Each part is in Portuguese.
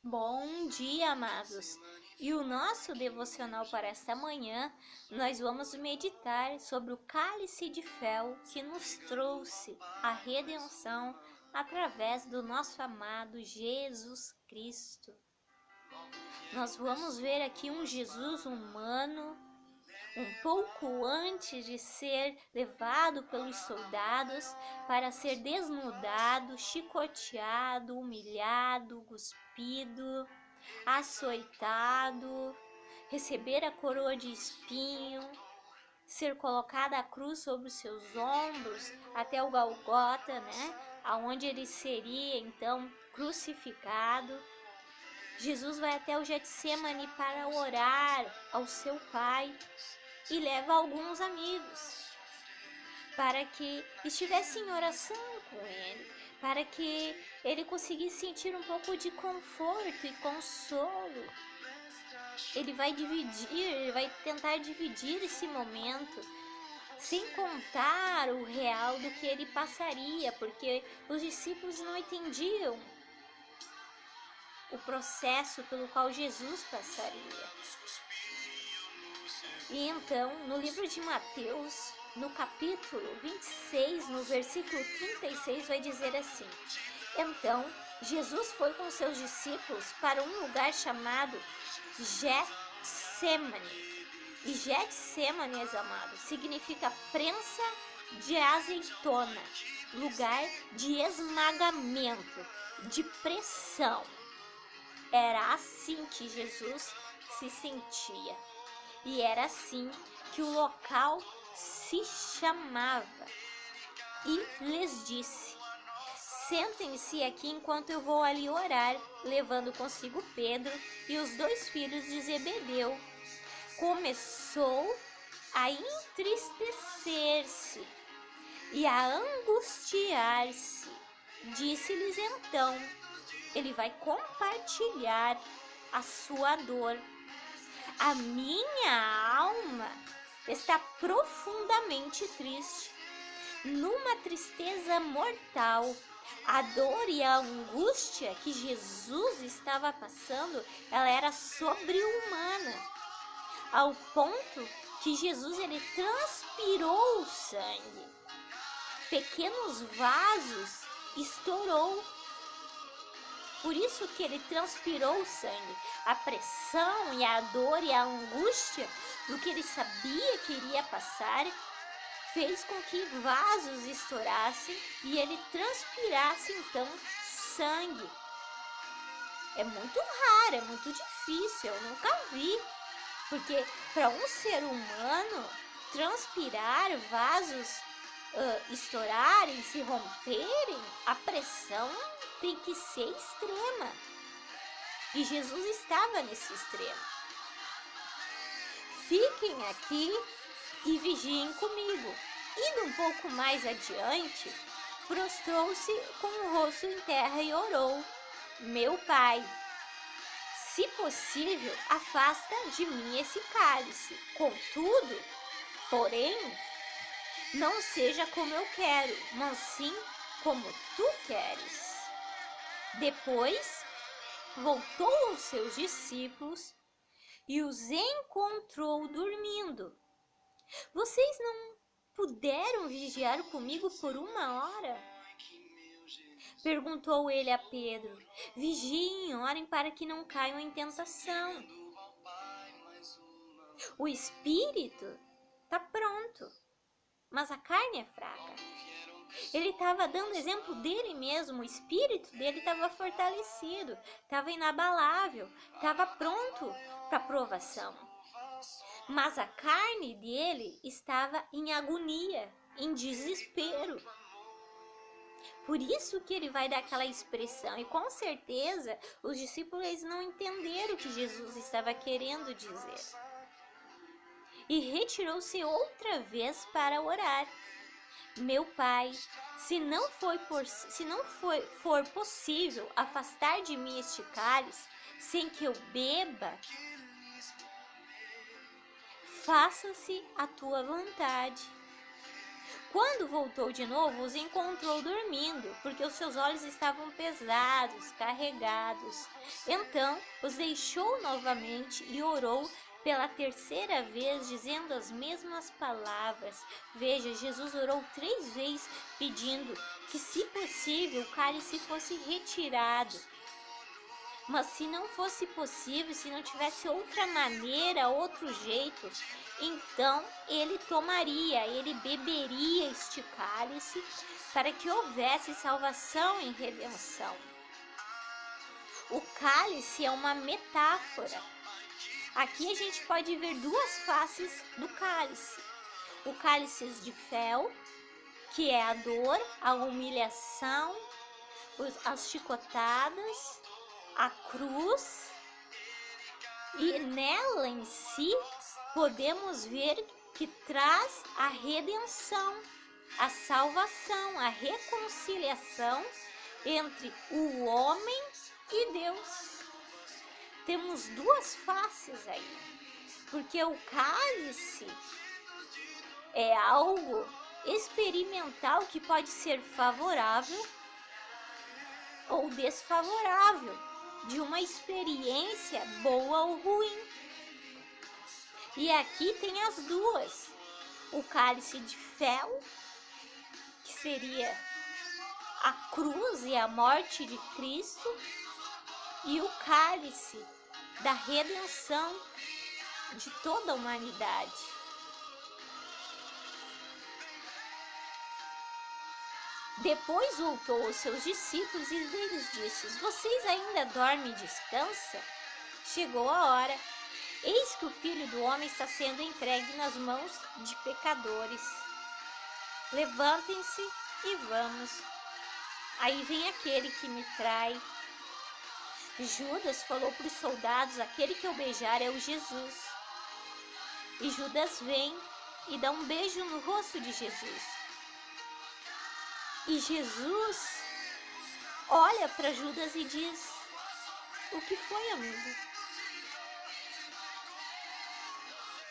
Bom dia, amados! E o nosso devocional para esta manhã, nós vamos meditar sobre o cálice de fel que nos trouxe a redenção através do nosso amado Jesus Cristo. Nós vamos ver aqui um Jesus humano, um pouco antes de ser levado pelos soldados para ser desnudado, chicoteado, humilhado, cuspido, açoitado, receber a coroa de espinho, ser colocada a cruz sobre os seus ombros até o Golgota, aonde ele seria então crucificado. Jesus vai até o Getsemane para orar ao seu Pai e leva alguns amigos para que estivessem em oração com ele, para que ele conseguisse sentir um pouco de conforto e consolo. Ele vai tentar dividir esse momento, sem contar o real do que ele passaria, porque os discípulos não entendiam o processo pelo qual Jesus passaria. E então, no livro de Mateus, no capítulo 26, no versículo 36, vai dizer assim: Então, Jesus foi com seus discípulos para um lugar chamado Getsemane. E Getsemane, meus amados, significa prensa de azeitona, lugar de esmagamento, de pressão. Era assim que Jesus se sentia. E era assim que o local se chamava. E lhes disse: Sentem-se aqui enquanto eu vou ali orar, levando consigo Pedro e os 2 filhos de Zebedeu. Começou a entristecer-se e a angustiar-se. Disse-lhes então: Ele vai compartilhar a sua dor. A minha alma está profundamente triste, numa tristeza mortal. A dor e a angústia que Jesus estava passando, ela era sobre-humana, ao ponto que Jesus ele transpirou sangue. Pequenos vasos estourou. Por isso que ele transpirou sangue. A pressão e a dor e a angústia do que ele sabia que iria passar fez com que vasos estourassem e ele transpirasse então sangue. É muito raro, é muito difícil, eu nunca vi. Porque para um ser humano transpirar, vasos estourarem, se romperem, a pressão tem que ser extrema. E Jesus estava nesse extremo. Fiquem aqui e vigiem comigo. Indo um pouco mais adiante, prostrou-se com o rosto em terra e orou: Meu Pai, se possível, afasta de mim esse cálice. Contudo, porém, não seja como eu quero, mas sim como tu queres. Depois, voltou aos seus discípulos e os encontrou dormindo. Vocês não puderam vigiar comigo por 1 hora? Perguntou ele a Pedro. Vigiem, orem para que não caiam em tentação. O espírito está pronto, mas a carne é fraca. Ele estava dando exemplo dele mesmo, o espírito dele estava fortalecido, estava inabalável, estava pronto para a provação. Mas a carne dele estava em agonia, em desespero. Por isso que ele vai dar aquela expressão, e com certeza os discípulos não entenderam o que Jesus estava querendo dizer. E retirou-se outra vez para orar. Meu Pai, se não for possível afastar de mim este cálice, sem que eu beba, faça-se a tua vontade. Quando voltou de novo, os encontrou dormindo, porque os seus olhos estavam pesados, carregados. Então os deixou novamente e orou pela terceira vez, dizendo as mesmas palavras. Veja, Jesus orou 3 vezes, pedindo que, se possível, o cálice fosse retirado. Mas se não fosse possível, se não tivesse outra maneira, outro jeito, então ele tomaria, ele beberia este cálice para que houvesse salvação e redenção. O cálice é uma metáfora. Aqui a gente pode ver 2 faces do cálice. O cálice de fel, que é a dor, a humilhação, as chicotadas, a cruz, e nela em si podemos ver que traz a redenção, a salvação, a reconciliação entre o homem e Deus. Temos 2 faces aí, porque o cálice é algo experimental que pode ser favorável ou desfavorável, de uma experiência boa ou ruim. E aqui tem as 2. O cálice de fel, que seria a cruz e a morte de Cristo, e o cálice da redenção de toda a humanidade. Depois voltou aos seus discípulos e lhes disse: vocês ainda dormem e descansam? Chegou a hora. Eis que o Filho do Homem está sendo entregue nas mãos de pecadores. Levantem-se e vamos. Aí vem aquele que me trai. Judas falou para os soldados: aquele que eu beijar é o Jesus. E Judas vem e dá um beijo no rosto de Jesus. E Jesus olha para Judas e diz: o que foi, amigo?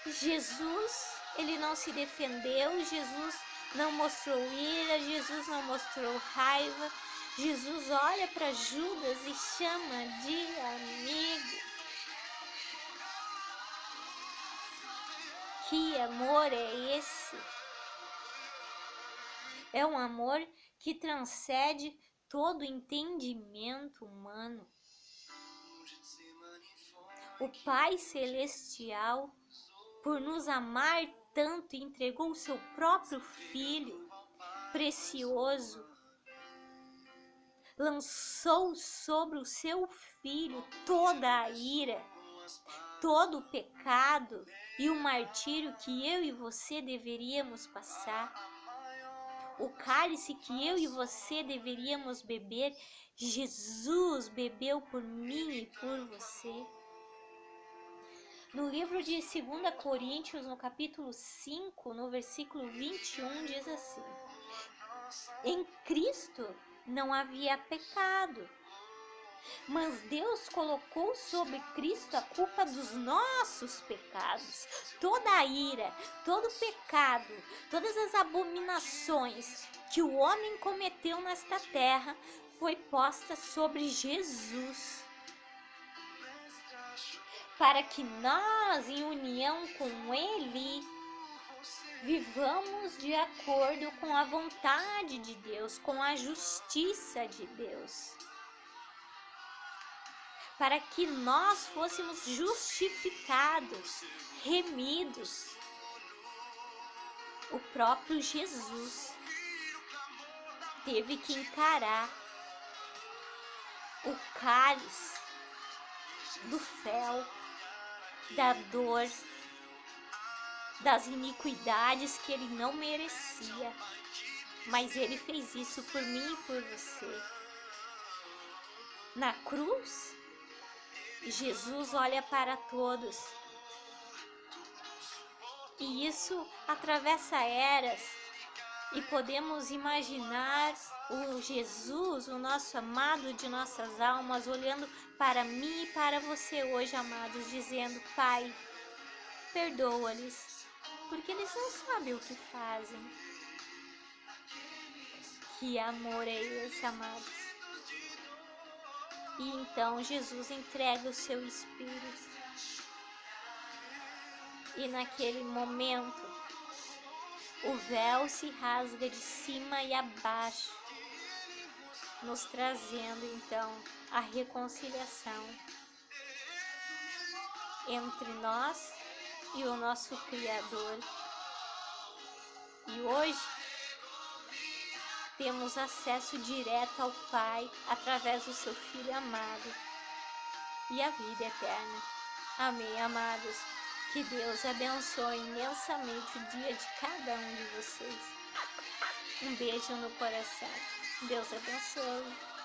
Jesus, ele não se defendeu, Jesus não mostrou ira, Jesus não mostrou raiva. Jesus olha para Judas e chama de amigo. Que amor é esse? É um amor que transcende todo entendimento humano. O Pai Celestial, por nos amar tanto, entregou o seu próprio Filho precioso, lançou sobre o seu Filho toda a ira, todo o pecado e o martírio que eu e você deveríamos passar. O cálice que eu e você deveríamos beber, Jesus bebeu por mim e por você. No livro de 2 Coríntios, no capítulo 5, no versículo 21, diz assim: em Cristo não havia pecado, mas Deus colocou sobre Cristo a culpa dos nossos pecados. Toda a ira, todo o pecado, todas as abominações que o homem cometeu nesta terra foi posta sobre Jesus, para que nós, em união com Ele, vivamos de acordo com a vontade de Deus, com a justiça de Deus, para que nós fôssemos justificados, remidos. O próprio Jesus teve que encarar o cálice do fel, da dor, das iniquidades que ele não merecia, mas ele fez isso por mim e por você. Na cruz, Jesus olha para todos, e isso atravessa eras, e podemos imaginar o Jesus, o nosso amado de nossas almas, olhando para mim e para você hoje, amados, dizendo: Pai, perdoa-lhes, porque eles não sabem o que fazem. Que amor é esse, amados? E então Jesus entrega o seu Espírito. E naquele momento, o véu se rasga de cima e abaixo, nos trazendo então a reconciliação entre nós e o nosso Criador. E hoje temos acesso direto ao Pai através do seu Filho amado e a vida eterna. Amém, amados? Que Deus abençoe imensamente o dia de cada um de vocês. Um beijo no coração. Deus abençoe.